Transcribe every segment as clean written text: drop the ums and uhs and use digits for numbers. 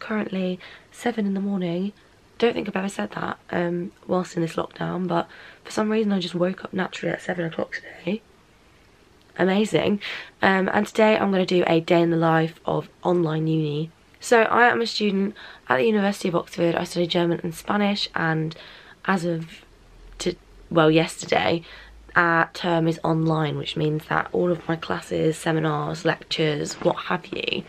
currently 7 in the morning. Don't think I've ever said that whilst in this lockdown, but for some reason I just woke up naturally at 7 o'clock today. Amazing. And today I'm going to do a day in the life of online uni. So I am a student at the University of Oxford. I study German and Spanish, and as of yesterday, our term is online, which means that all of my classes, seminars, lectures, what have you,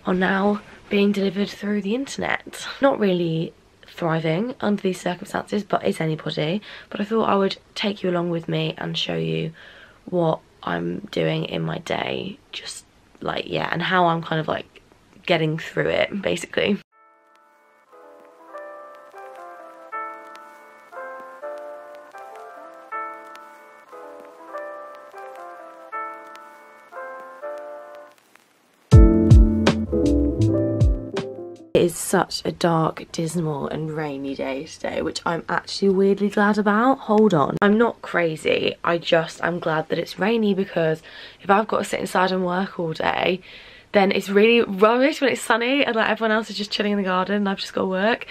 are now being delivered through the internet. Not really thriving under these circumstances, but is anybody? But I thought I would take you along with me and show you what I'm doing in my day, just like, yeah, and how I'm kind of like getting through it, basically. It is such a dark, dismal and rainy day today, which I'm actually weirdly glad about. Hold on. I'm not crazy. I'm glad that it's rainy, because if I've got to sit inside and work all day, then it's really rubbish when it's sunny and like everyone else is just chilling in the garden and I've just got to work.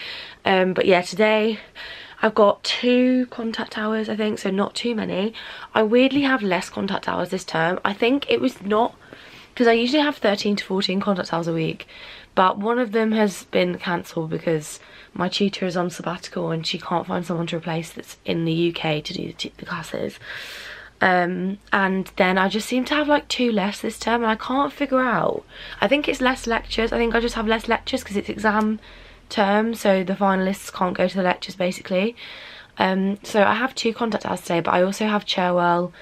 But yeah, today I've got 2 contact hours, I think, so not too many. I weirdly have less contact hours this term. I think it was not, because I usually have 13 to 14 contact hours a week, but one of them has been cancelled because my tutor is on sabbatical and she can't find someone to replace that's in the UK to do the classes. And then I just seem to have like 2 less this term, and I can't figure out. I think it's less lectures. I think I just have less lectures because it's exam term, so the finalists can't go to the lectures basically. So I have 2 contact hours today, but I also have Cherwell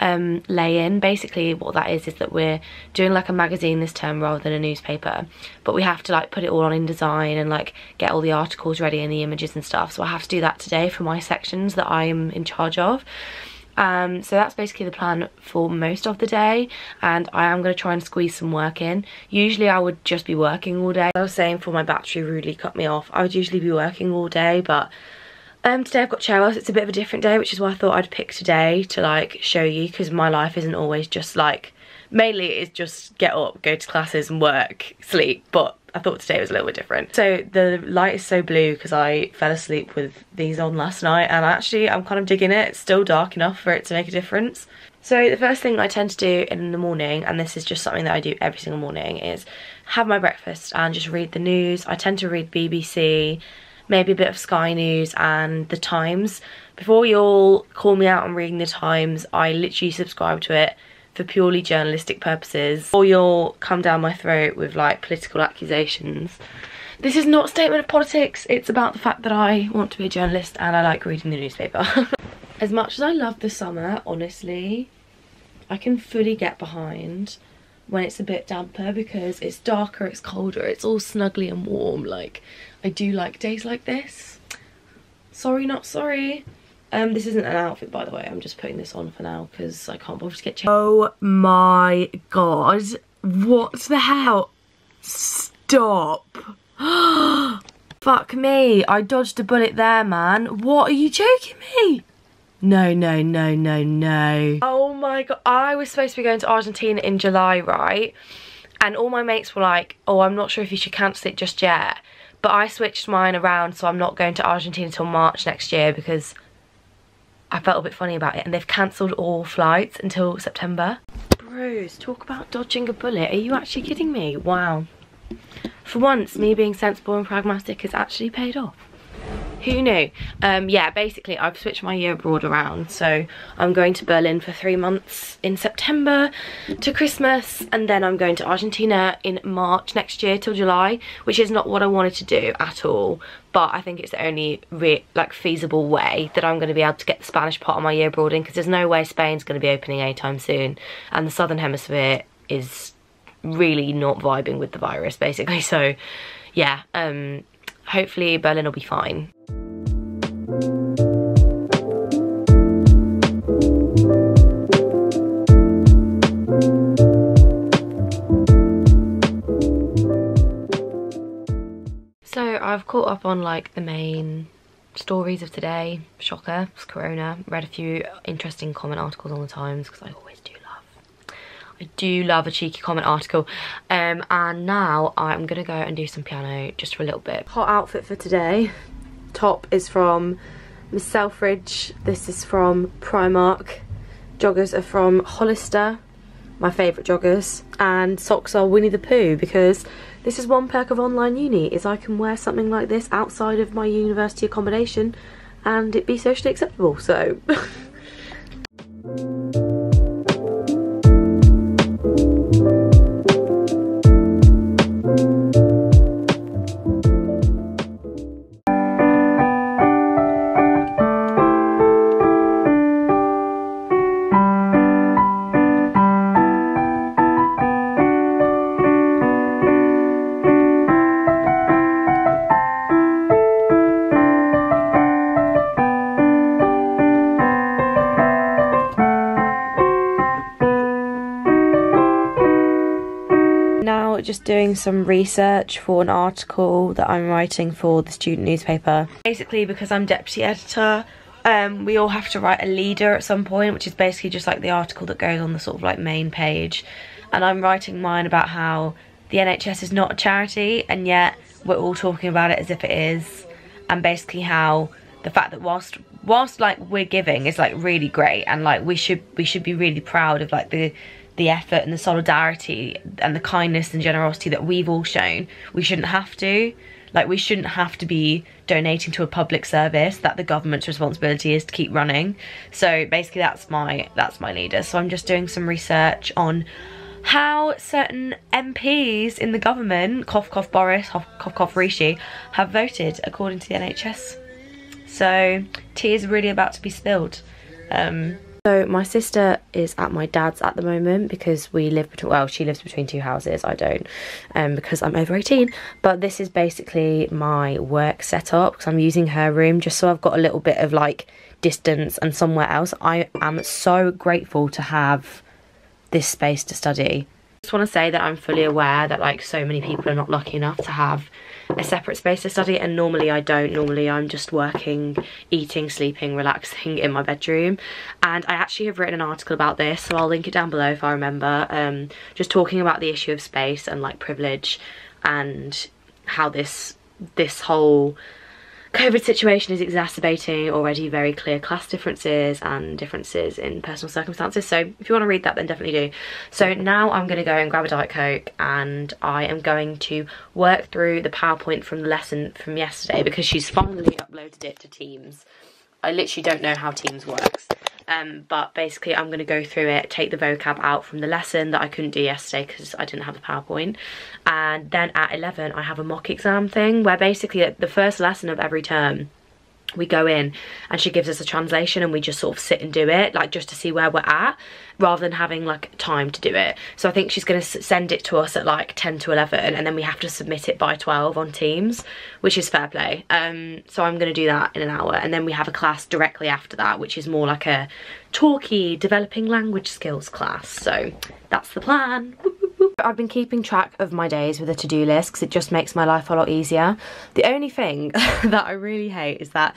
lay-in. Basically what that is that we're doing like a magazine this term rather than a newspaper, but we have to like put it all on InDesign and like get all the articles ready and the images and stuff. So I have to do that today for my sections that I am in charge of. So that's basically the plan for most of the day, and I am going to try and squeeze some work in. Usually I would just be working all day. I was saying before my battery rudely cut me off, I would usually be working all day, but today I've got Cherwell, so it's a bit of a different day, which is why I thought I'd pick today to like show you, because my life isn't always just like, mainly it's just get up, go to classes and work, sleep, but I thought today was a little bit different. So the light is so blue because I fell asleep with these on last night, and actually I'm kind of digging it. It's still dark enough for it to make a difference. So the first thing I tend to do in the morning, and this is just something that I do every single morning, is have my breakfast and just read the news. I tend to read BBC, maybe a bit of Sky News and The Times. Before you all call me out on reading The Times, I literally subscribe to it for purely journalistic purposes, or you'll come down my throat with like political accusations. This is not a statement of politics, it's about the fact that I want to be a journalist and I like reading the newspaper. As much as I love the summer, honestly, I can fully get behind when it's a bit damper, because it's darker, it's colder, it's all snuggly and warm. Like, I do like days like this. Sorry, not sorry. This isn't an outfit, by the way. I'm just putting this on for now because I can't bother to get changed. Oh my god. What the hell? Stop. Fuck me. I dodged a bullet there, man. What, are you joking me? No, no, no, no, no. Oh my god. I was supposed to be going to Argentina in July, right? And all my mates were like, oh, I'm not sure if you should cancel it just yet. But I switched mine around, so I'm not going to Argentina till March next year because I felt a bit funny about it, and they've cancelled all flights until September. Bros, talk about dodging a bullet. Are you actually kidding me? Wow. For once, me being sensible and pragmatic has actually paid off. Who knew? Yeah, basically I've switched my year abroad around, so I'm going to Berlin for 3 months in September to Christmas, and then I'm going to Argentina in March next year till July, which is not what I wanted to do at all, but I think it's the only feasible way that I'm going to be able to get the Spanish part of my year abroad in, because there's no way Spain's going to be opening anytime soon, and the Southern Hemisphere is really not vibing with the virus basically. So yeah, hopefully Berlin will be fine. So I've caught up on like the main stories of today. Shocker, it's Corona. Read a few interesting comment articles on the Times, because I always do love I do love a cheeky comment article. And now I'm gonna go and do some piano just for a little bit. Hot outfit for today. Top is from Miss Selfridge. This is from Primark. Joggers are from Hollister, my favourite joggers. And socks are Winnie the Pooh, because this is one perk of online uni, is I can wear something like this outside of my university accommodation and it be socially acceptable, so. Just doing some research for an article that I'm writing for the student newspaper. Basically, because I'm deputy editor, we all have to write a leader at some point, which is basically just like the article that goes on the sort of like main page. And I'm writing mine about how the NHS is not a charity, and yet we're all talking about it as if it is. And basically how the fact that whilst like we're giving is like really great, and like we should be really proud of like the effort and the solidarity and the kindness and generosity that we've all shown, we shouldn't have to. Like, we shouldn't have to be donating to a public service that the government's responsibility is to keep running. So basically that's my leader. So I'm just doing some research on how certain MPs in the government, cough cough Boris, cough cough Rishi, have voted according to the NHS. So tea is really about to be spilled. So my sister is at my dad's at the moment because we live between, well, she lives between two houses, I don't, because I'm over 18. But this is basically my work setup, because I'm using her room just so I've got a little bit of like distance and somewhere else. I am so grateful to have this space to study. I just want to say that I'm fully aware that like so many people are not lucky enough to have a separate space to study, and normally I don't. Normally I'm just working, eating, sleeping, relaxing in my bedroom. And I actually have written an article about this, so I'll link it down below if I remember, just talking about the issue of space and like privilege, and how this whole COVID situation is exacerbating already very clear class differences and differences in personal circumstances. So if you want to read that, then definitely do. So now I'm going to go and grab a Diet Coke, and I am going to work through the PowerPoint from the lesson from yesterday, because she's finally uploaded it to Teams. I literally don't know how Teams works. But basically I'm going to go through it, take the vocab out from the lesson that I couldn't do yesterday because I didn't have the PowerPoint. And then at 11 I have a mock exam thing where basically at the first lesson of every term we go in and she gives us a translation and we just sort of sit and do it, like just to see where we're at, rather than having like time to do it. So I think she's going to send it to us at like 10 to 11 and then we have to submit it by 12 on Teams, which is fair play. So I'm going to do that in an hour, and then we have a class directly after that, which is more like a talky developing language skills class. So that's the plan. I've been keeping track of my days with a to-do list because it just makes my life a lot easier. The only thing that I really hate is that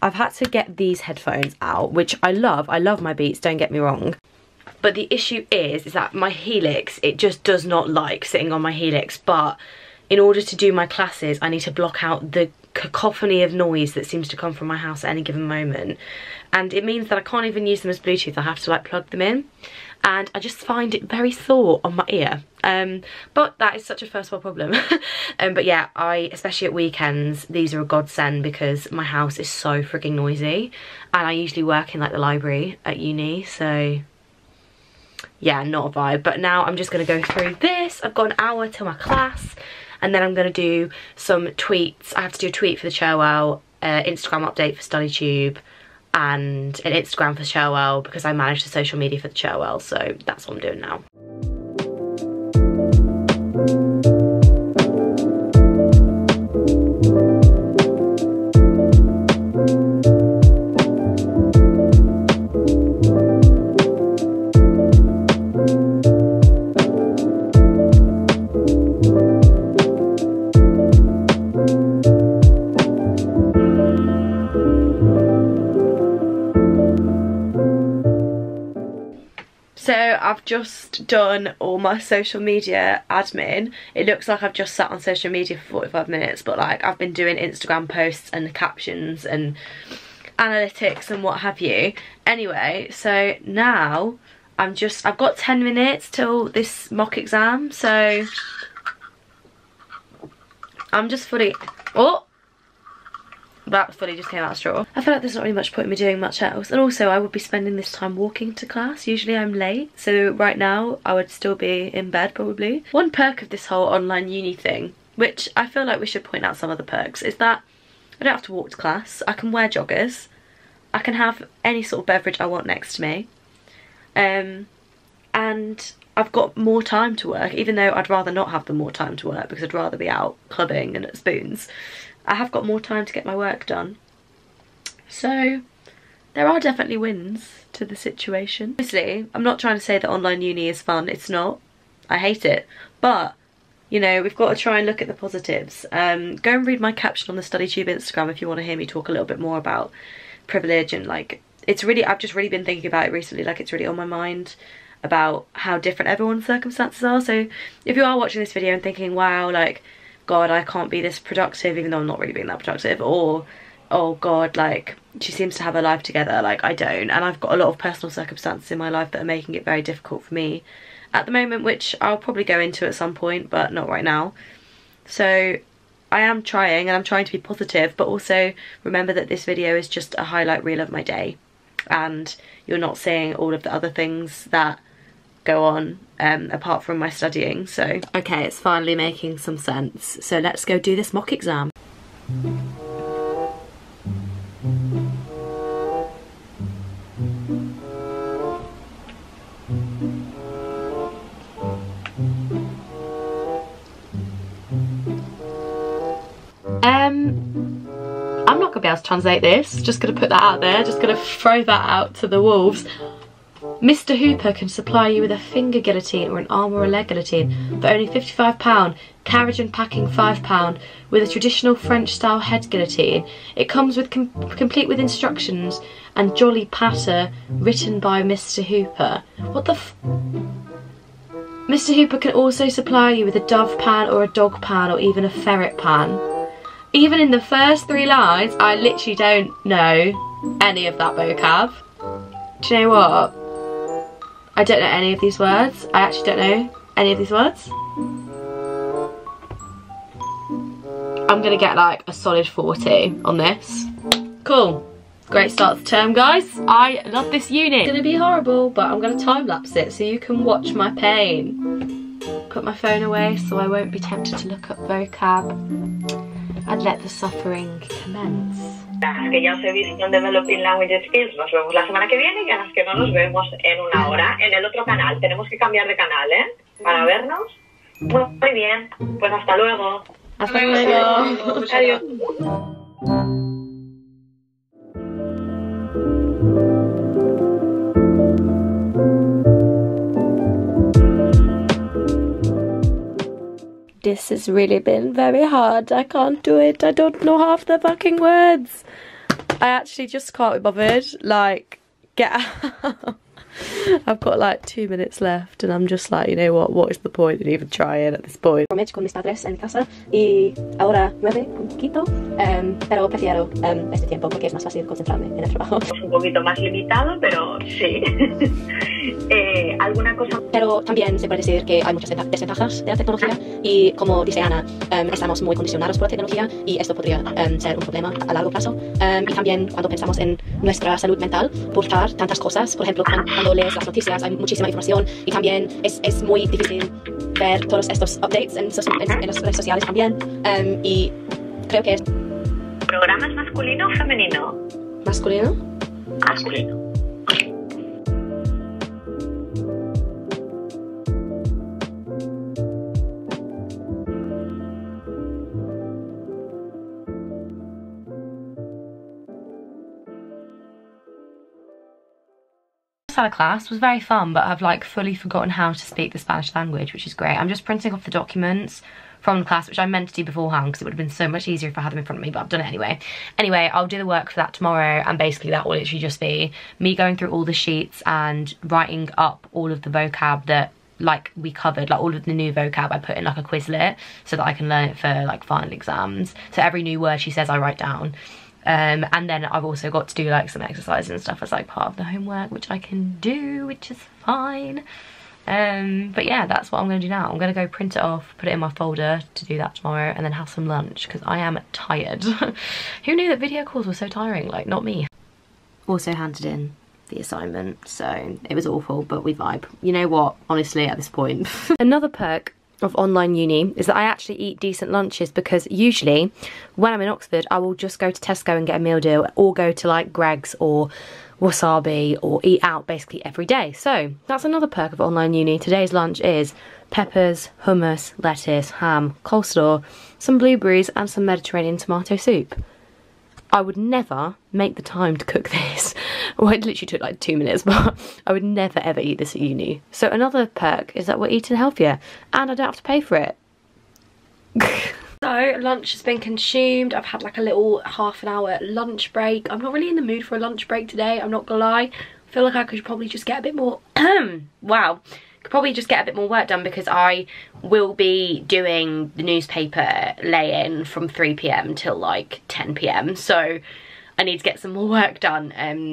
I've had to get these headphones out, which I love my Beats, don't get me wrong. But the issue is that my Helix, it just does not like sitting on my Helix. But in order to do my classes, I need to block out the cacophony of noise that seems to come from my house at any given moment. And it means that I can't even use them as Bluetooth, I have to like plug them in. And I just find it very sore on my ear. But that is such a first world problem. But yeah, especially at weekends, these are a godsend because my house is so freaking noisy. And I usually work in like the library at uni, so yeah, not a vibe. But now I'm just gonna go through this. I've got an hour till my class, and then I'm gonna do some tweets. I have to do a tweet for the Cherwell, Instagram update for StudyTube, and an Instagram for Cherwell because I manage the social media for the Cherwell, so that's what I'm doing now. So I've just done all my social media admin. It looks like I've just sat on social media for 45 minutes, but like I've been doing Instagram posts and captions and analytics and what have you. Anyway, so now I've got 10 minutes till this mock exam, so I'm just fully, oh! That fully just came out of straw. I feel like there's not really much point in me doing much else. And also I would be spending this time walking to class. Usually I'm late, so right now I would still be in bed probably. One perk of this whole online uni thing, which I feel like we should point out some of the perks, is that I don't have to walk to class. I can wear joggers. I can have any sort of beverage I want next to me. And I've got more time to work, even though I'd rather not have the more time to work because I'd rather be out clubbing and at spoons. I have got more time to get my work done. So there are definitely wins to the situation. Obviously, I'm not trying to say that online uni is fun. It's not. I hate it. But, you know, we've got to try and look at the positives. Go and read my caption on the StudyTube Instagram if you want to hear me talk a little bit more about privilege and like, it's really, I've just really been thinking about it recently. Like, it's really on my mind about how different everyone's circumstances are. So if you are watching this video and thinking, wow, like, God, I can't be this productive even though I'm not really being that productive, or oh God, like she seems to have her life together, like I don't, and I've got a lot of personal circumstances in my life that are making it very difficult for me at the moment, which I'll probably go into at some point, but not right now. So I am trying, and I'm trying to be positive, but also remember that this video is just a highlight reel of my day, and you're not seeing all of the other things that go on apart from my studying. So okay, it's finally making some sense, so let's go do this mock exam. I'm not gonna be able to translate this, just gonna put that out there, just gonna throw that out to the wolves. Mr. Hooper can supply you with a finger guillotine or an arm or a leg guillotine for only £55, carriage and packing £5, with a traditional French style head guillotine. It comes with complete with instructions and jolly patter written by Mr. Hooper. What the f— Mr. Hooper can also supply you with a dove pan or a dog pan or even a ferret pan. Even in the first 3 lines, I literally don't know any of that vocab. Do you know what? I don't know any of these words. I actually don't know any of these words. I'm gonna get like a solid 40 on this. Cool. Great start to the term, guys. I love this unit. It's gonna be horrible, but I'm gonna time lapse it so you can watch my pain. Put my phone away so I won't be tempted to look up vocab, and let the suffering commence. Que ya os he visto en Developing Language Skills, nos vemos la semana que viene, y a las que no nos vemos en una hora en el otro canal. Tenemos que cambiar de canal, ¿eh? Para vernos. Muy bien, pues hasta luego. Hasta luego. Adiós. This has really been very hard. I can't do it. I don't know half the fucking words. I actually just can't be bothered. Like, get out. I've got like 2 minutes left and I'm just like, you know what is the point in even trying at this point? Con mis padres en casa y ahora 9 un poquito, pero prefiero este tiempo porque es más fácil concentrarme en el trabajo. Es un poquito más limitado, pero sí. ¿Alguna cosa? Pero también se puede decir que hay muchas desventajas de la tecnología y como dice Ana, estamos muy condicionados por la tecnología y esto podría ser un problema a largo plazo. Y también cuando pensamos en nuestra salud mental, buscar tantas cosas, por ejemplo, cuando lees las noticias hay muchísima información y también es muy difícil ver todos estos updates en las redes sociales también. Y creo que es... ¿Programa es masculino o femenino? ¿Masculino? Masculino. Had a class, was very fun, but I've like fully forgotten how to speak the Spanish language, which is great. I'm just printing off the documents from the class, which I meant to do beforehand because it would have been so much easier if I had them in front of me, but I've done it anyway. Anyway, I'll do the work for that tomorrow, and basically that will literally just be me going through all the sheets and writing up all of the vocab that like we covered, like all of the new vocab I put in like a Quizlet so that I can learn it for like final exams. So every new word she says I write down. And then I've also got to do like some exercises and stuff as like part of the homework, which I can do, which is fine. But yeah, that's what I'm going to do now. I'm going to go print it off, put it in my folder to do that tomorrow, and then have some lunch because I am tired. Who knew that video calls were so tiring? Like, not me. Also handed in the assignment, so it was awful, but we vibe. You know what, honestly, at this point. Another perk of online uni is that I actually eat decent lunches, because usually when I'm in Oxford I will just go to Tesco and get a meal deal, or go to like Greggs or Wasabi, or eat out basically every day. So that's another perk of online uni. Today's lunch is peppers, hummus, lettuce, ham, coleslaw, some blueberries and some Mediterranean tomato soup. I would never make the time to cook this. Well, it literally took like 2 minutes, but I would never ever eat this at uni. So another perk is that we're eating healthier and I don't have to pay for it. So lunch has been consumed. I've had like a little half an hour lunch break. I'm not really in the mood for a lunch break today, I'm not gonna lie. I feel like I could probably just get a bit more, wow. Could probably just get a bit more work done, because I will be doing the newspaper lay-in from 3 PM till like 10 PM. So I need to get some more work done.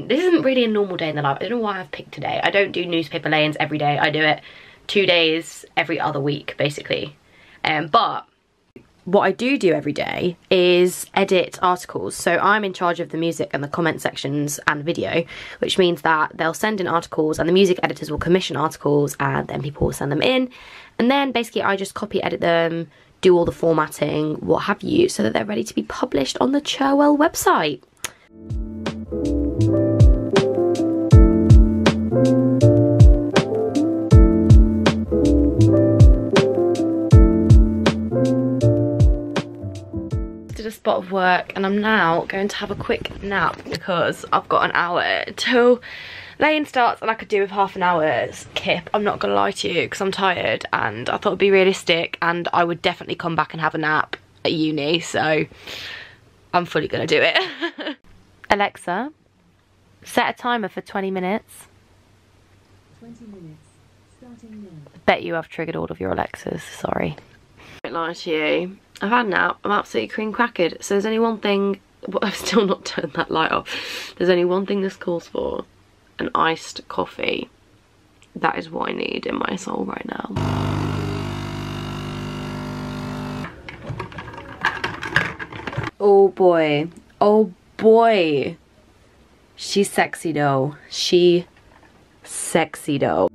This isn't really a normal day in the life. I don't know why I've picked today. I don't do newspaper lay-ins every day. I do it 2 days every other week, basically. But what I do every day is edit articles. So I'm in charge of the music and the comment sections and video, which means that they'll send in articles and the music editors will commission articles, and then people will send them in. And then basically I just copy edit them, do all the formatting, what have you, so that they're ready to be published on the Cherwell website. Did a spot of work, and I'm now going to have a quick nap because I've got an hour till lay-in starts, and I could do with half an hour's kip. I'm not gonna lie to you because I'm tired, and I thought it'd be realistic, and I would definitely come back and have a nap at uni, so I'm fully gonna do it. Alexa, set a timer for 20 minutes. 20 minutes, starting now. I bet you I've triggered all of your Alexas, sorry. I won't lie to you, I've had a nap, I'm absolutely cream crackered. So there's only one thing, well, I've still not turned that light off. There's only one thing this calls for, an iced coffee. That is what I need in my soul right now. Oh boy, oh boy. She's sexy though, she sexy though.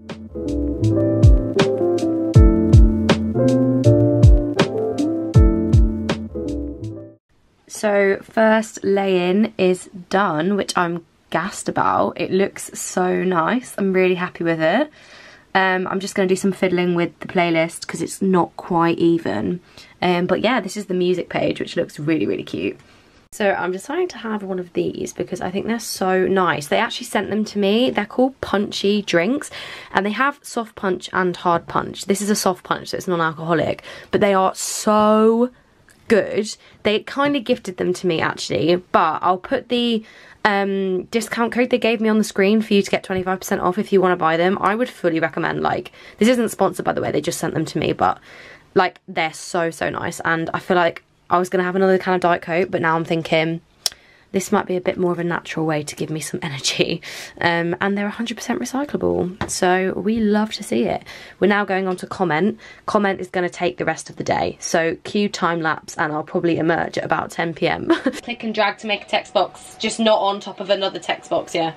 So first lay-in is done, which I'm gassed about. It looks so nice. I'm really happy with it. I'm just going to do some fiddling with the playlist because it's not quite even. But yeah, this is the music page, which looks really, really cute. So I'm deciding to have one of these because I think they're so nice. They actually sent them to me. They're called punchy drinks, and they have soft punch and hard punch. This is a soft punch, so it's non-alcoholic, but they are so good. They kind of gifted them to me actually, but I'll put the discount code they gave me on the screen for you to get 25% off if you want to buy them. I would fully recommend, like, this isn't sponsored by the way, they just sent them to me, but like they're so nice, and I feel like I was gonna have another kind of Diet Coke, but now I'm thinking this might be a bit more of a natural way to give me some energy. And they're 100% recyclable, so we love to see it. We're now going on to comment. Comment is going to take the rest of the day, so cue time lapse, and I'll probably emerge at about 10 PM. Click and drag to make a text box, just not on top of another text box, yeah.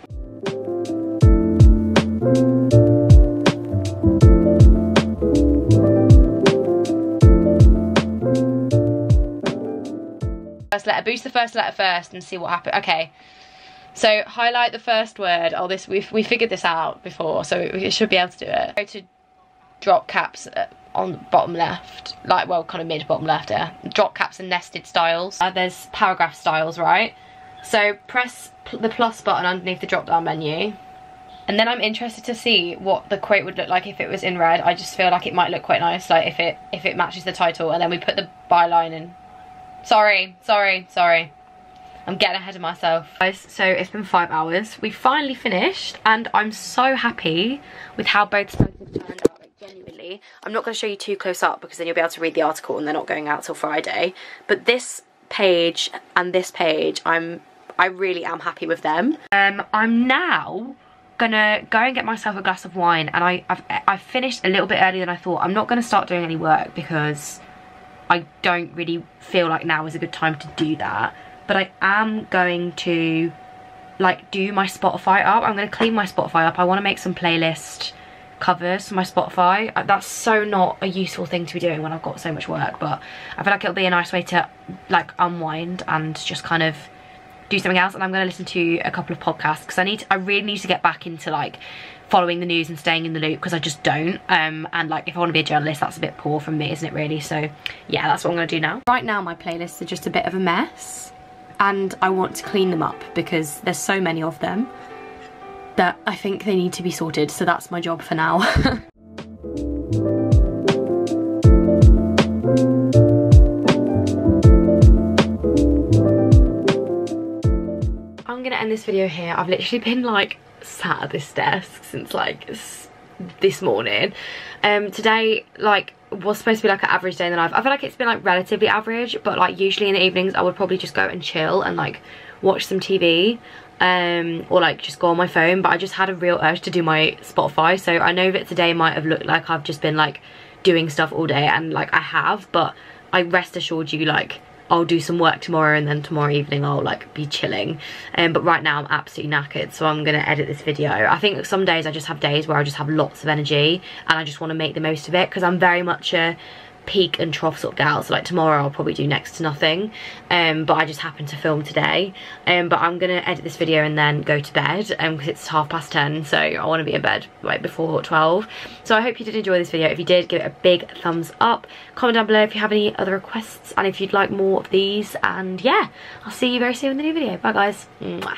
First letter, boost the first letter first and see what happens. Okay, so highlight the first word. Oh, this we figured this out before, so we should be able to do it. Go to drop caps on the bottom left, like, well, kind of mid bottom left, yeah. Drop caps and nested styles. There's paragraph styles, right? So press the plus button underneath the drop down menu. And then I'm interested to see what the quote would look like if it was in red. I just feel like it might look quite nice, like if it matches the title, and then we put the byline in. Sorry. I'm getting ahead of myself. Guys, so it's been 5 hours. We finally finished, and I'm so happy with how both sides have turned out, like genuinely. I'm not going to show you too close up because then you'll be able to read the article and they're not going out till Friday. But this page and this page, I really am happy with them. I'm now gonna go and get myself a glass of wine, and I've finished a little bit earlier than I thought. I'm not gonna start doing any work because I don't really feel like now is a good time to do that. But I am going to like do my Spotify up. I'm gonna clean my Spotify up. I want to make some playlist covers for my Spotify. That's so not a useful thing to be doing when I've got so much work, but I feel like it'll be a nice way to like unwind and just kind of do something else. And I'm going to listen to a couple of podcasts because I really need to get back into like following the news and staying in the loop, because I just don't. And like if I want to be a journalist, that's a bit poor from me, isn't it really? So yeah, that's what I'm going to do now. Right now my playlists are just a bit of a mess, and I want to clean them up because there's so many of them that I think they need to be sorted. So that's my job for now. I'm gonna end this video here. I've literally been like sat at this desk since like this morning. Today like was supposed to be like an average day in the life. I feel like it's been like relatively average, but like usually in the evenings I would probably just go and chill and like watch some TV or like just go on my phone, but I just had a real urge to do my Spotify. So I know that today might have looked like I've just been like doing stuff all day, and like I have, but I rest assured you like I'll do some work tomorrow, and then tomorrow evening I'll like be chilling. But right now I'm absolutely knackered, so I'm gonna edit this video. I think some days I just have days where I just have lots of energy and I just want to make the most of it, because I'm very much a peak and trough sort of gal. So like tomorrow I'll probably do next to nothing, but I just happened to film today. But I'm gonna edit this video and then go to bed because it's 10:30, so I want to be in bed like before 12. So I hope you did enjoy this video. If you did, give it a big thumbs up. Comment down below if you have any other requests and if you'd like more of these, and yeah, I'll see you very soon in the new video. Bye guys. Mwah.